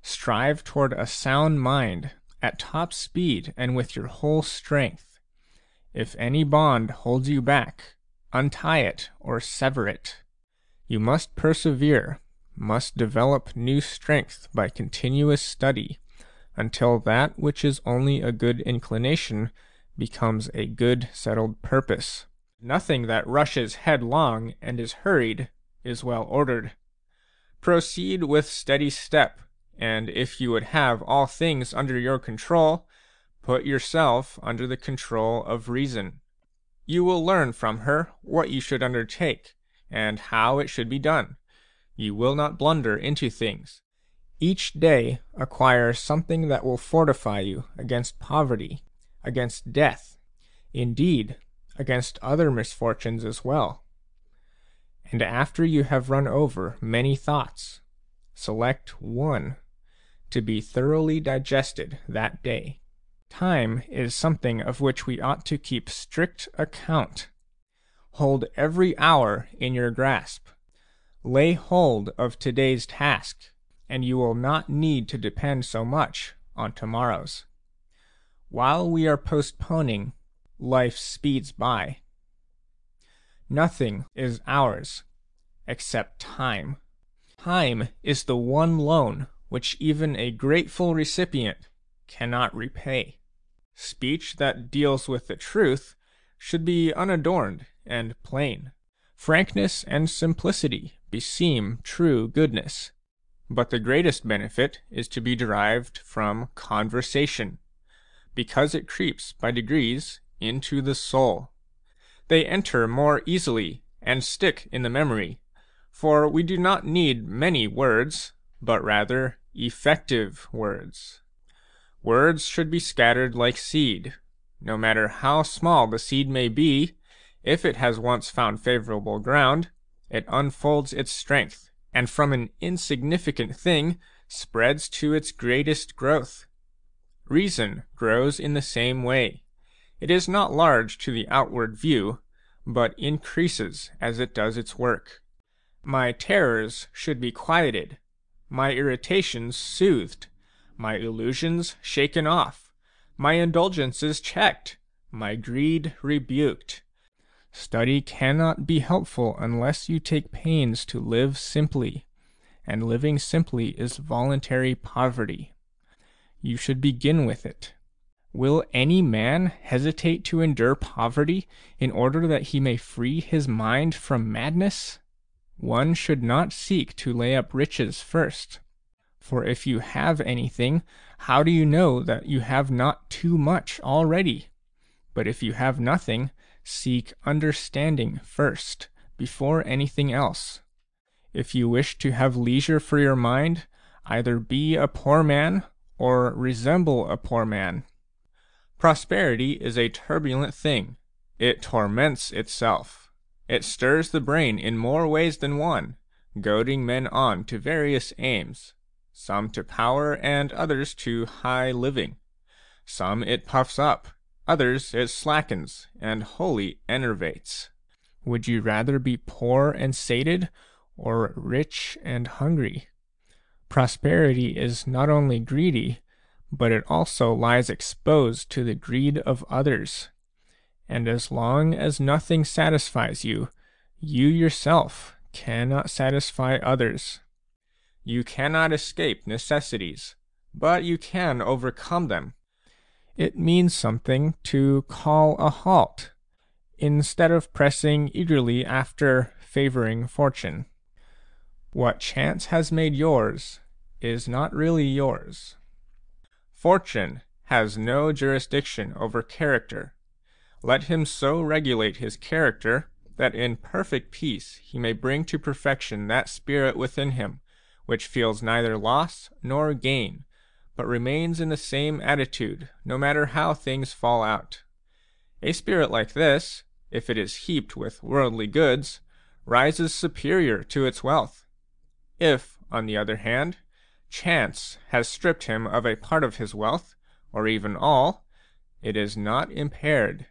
Strive toward a sound mind, at top speed and with your whole strength. If any bond holds you back, untie it or sever it. You must persevere, must develop new strength by continuous study, until that which is only a good inclination becomes a good settled purpose. Nothing that rushes headlong and is hurried is well ordered. Proceed with steady step, and if you would have all things under your control, put yourself under the control of reason. You will learn from her what you should undertake, and how it should be done. You will not blunder into things. Each day acquire something that will fortify you against poverty, against death, indeed, against other misfortunes as well. And after you have run over many thoughts, select one to be thoroughly digested that day. Time is something of which we ought to keep strict account. Hold every hour in your grasp. Lay hold of today's task, and you will not need to depend so much on tomorrow's. While we are postponing, life speeds by. Nothing is ours except time. Time is the one loan which even a grateful recipient cannot repay. Speech that deals with the truth should be unadorned and plain. Frankness and simplicity beseem true goodness. But the greatest benefit is to be derived from conversation, because it creeps by degrees into the soul. They enter more easily and stick in the memory, for we do not need many words, but rather effective words. Words should be scattered like seed. No matter how small the seed may be, if it has once found favorable ground, it unfolds its strength, and from an insignificant thing spreads to its greatest growth. Reason grows in the same way. It is not large to the outward view, but increases as it does its work. My terrors should be quieted, my irritations soothed, my illusions shaken off, my indulgences checked, my greed rebuked. Study cannot be helpful unless you take pains to live simply, and living simply is voluntary poverty. You should begin with it. Will any man hesitate to endure poverty in order that he may free his mind from madness? One should not seek to lay up riches first. For if you have anything, how do you know that you have not too much already? But if you have nothing, seek understanding first, before anything else. If you wish to have leisure for your mind, either be a poor man or resemble a poor man. Prosperity is a turbulent thing. It torments itself. It stirs the brain in more ways than one, goading men on to various aims, some to power and others to high living. Some it puffs up, others it slackens and wholly enervates. Would you rather be poor and sated, or rich and hungry? Prosperity is not only greedy, but it also lies exposed to the greed of others. And as long as nothing satisfies you, you yourself cannot satisfy others. You cannot escape necessities, but you can overcome them. It means something to call a halt, instead of pressing eagerly after favoring fortune. What chance has made yours is not really yours. Fortune has no jurisdiction over character. Let him so regulate his character that in perfect peace he may bring to perfection that spirit within him, which feels neither loss nor gain, but remains in the same attitude, no matter how things fall out. A spirit like this, if it is heaped with worldly goods, rises superior to its wealth. If, on the other hand, chance has stripped him of a part of his wealth, or even all, it is not impaired.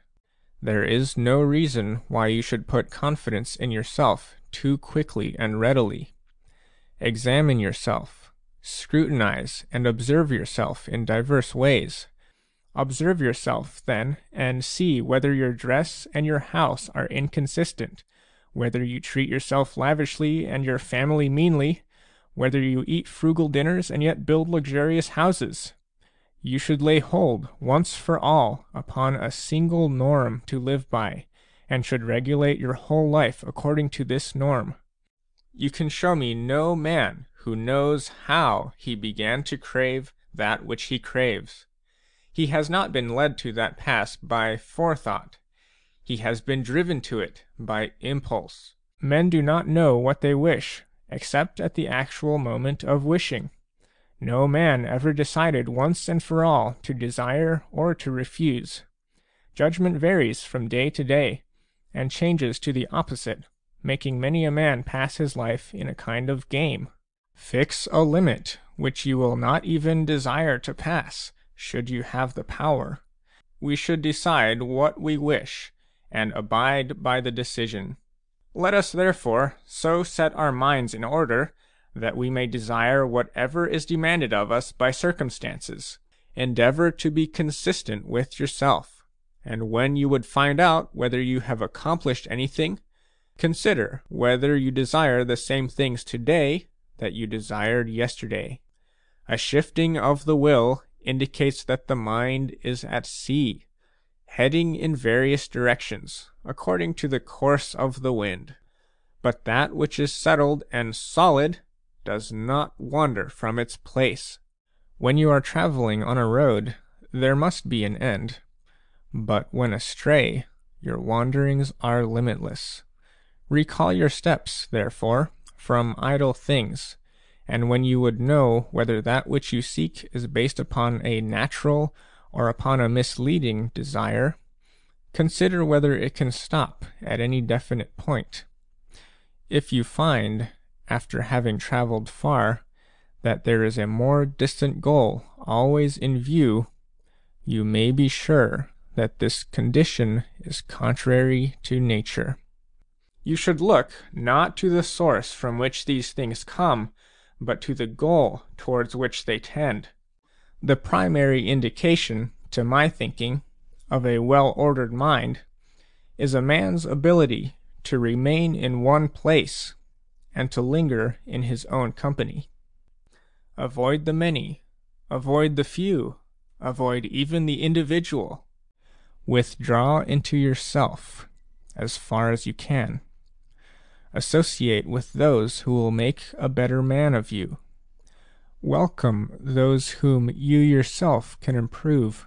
There is no reason why you should put confidence in yourself too quickly and readily. Examine yourself, Scrutinize and observe yourself in diverse ways. Observe yourself, then, and see whether your dress and your house are inconsistent, whether you treat yourself lavishly and your family meanly, whether you eat frugal dinners and yet build luxurious houses. You should lay hold, once for all, upon a single norm to live by, and should regulate your whole life according to this norm. You can show me no man who knows how he began to crave that which he craves. He has not been led to that pass by forethought. He has been driven to it by impulse. Men do not know what they wish, except at the actual moment of wishing. No man ever decided once and for all to desire or to refuse. Judgment varies from day to day, and changes to the opposite, making many a man pass his life in a kind of game. Fix a limit which you will not even desire to pass, should you have the power. We should decide what we wish, and abide by the decision. Let us therefore so set our minds in order that we may desire whatever is demanded of us by circumstances. Endeavor to be consistent with yourself, and when you would find out whether you have accomplished anything, consider whether you desire the same things today that you desired yesterday. A shifting of the will indicates that the mind is at sea, heading in various directions, according to the course of the wind. But that which is settled and solid does not wander from its place. When you are traveling on a road, there must be an end. But when astray, your wanderings are limitless. Recall your steps, therefore, from idle things, and when you would know whether that which you seek is based upon a natural or upon a misleading desire, consider whether it can stop at any definite point. If you find, after having traveled far, that there is a more distant goal always in view, you may be sure that this condition is contrary to nature. You should look not to the source from which these things come, but to the goal towards which they tend. The primary indication, to my thinking, of a well-ordered mind is a man's ability to remain in one place and to linger in his own company. Avoid the many, avoid the few, avoid even the individual. Withdraw into yourself as far as you can. Associate with those who will make a better man of you. Welcome those whom you yourself can improve.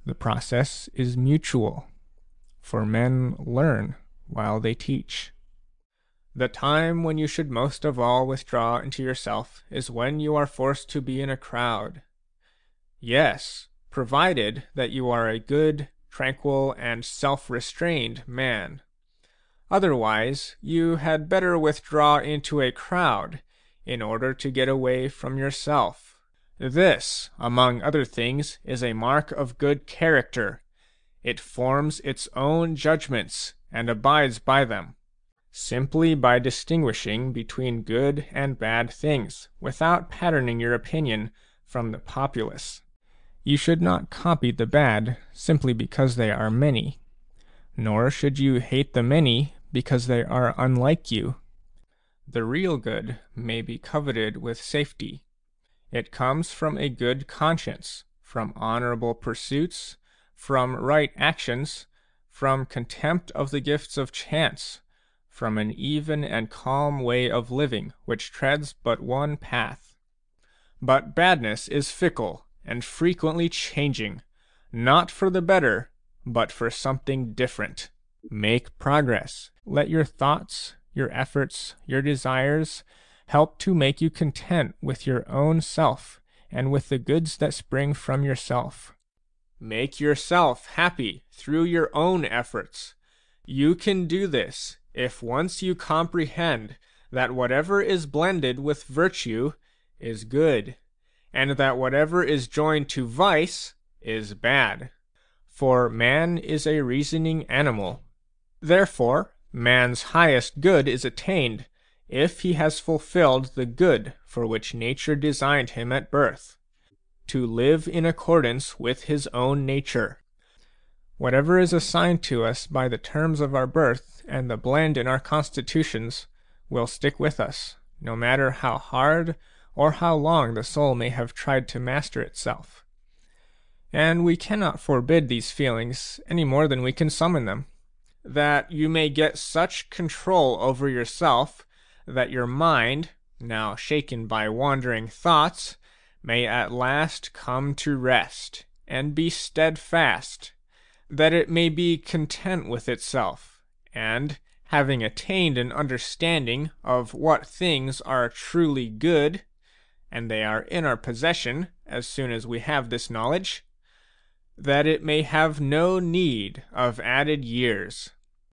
The process is mutual, for men learn while they teach. The time when you should most of all withdraw into yourself is when you are forced to be in a crowd. Yes, provided that you are a good, tranquil, and self-restrained man. Otherwise, you had better withdraw into a crowd in order to get away from yourself. This, among other things, is a mark of good character. It forms its own judgments and abides by them, simply by distinguishing between good and bad things, without patterning your opinion from the populace. You should not copy the bad simply because they are many, nor should you hate the many because they are unlike you. The real good may be coveted with safety. It comes from a good conscience, from honorable pursuits, from right actions, from contempt of the gifts of chance, from an even and calm way of living which treads but one path. But badness is fickle and frequently changing, not for the better, but for something different. Make progress. Let your thoughts, your efforts, your desires help to make you content with your own self and with the goods that spring from yourself. Make yourself happy through your own efforts. You can do this if once you comprehend that whatever is blended with virtue is good, and that whatever is joined to vice is bad. For man is a reasoning animal. Therefore, man's highest good is attained if he has fulfilled the good for which nature designed him at birth, to live in accordance with his own nature. Whatever is assigned to us by the terms of our birth and the blend in our constitutions will stick with us, no matter how hard or how long the soul may have tried to master itself. And we cannot forbid these feelings any more than we can summon them, that you may get such control over yourself that your mind, now shaken by wandering thoughts, may at last come to rest and be steadfast, that it may be content with itself, and, having attained an understanding of what things are truly good, and they are in our possession as soon as we have this knowledge, that it may have no need of added years,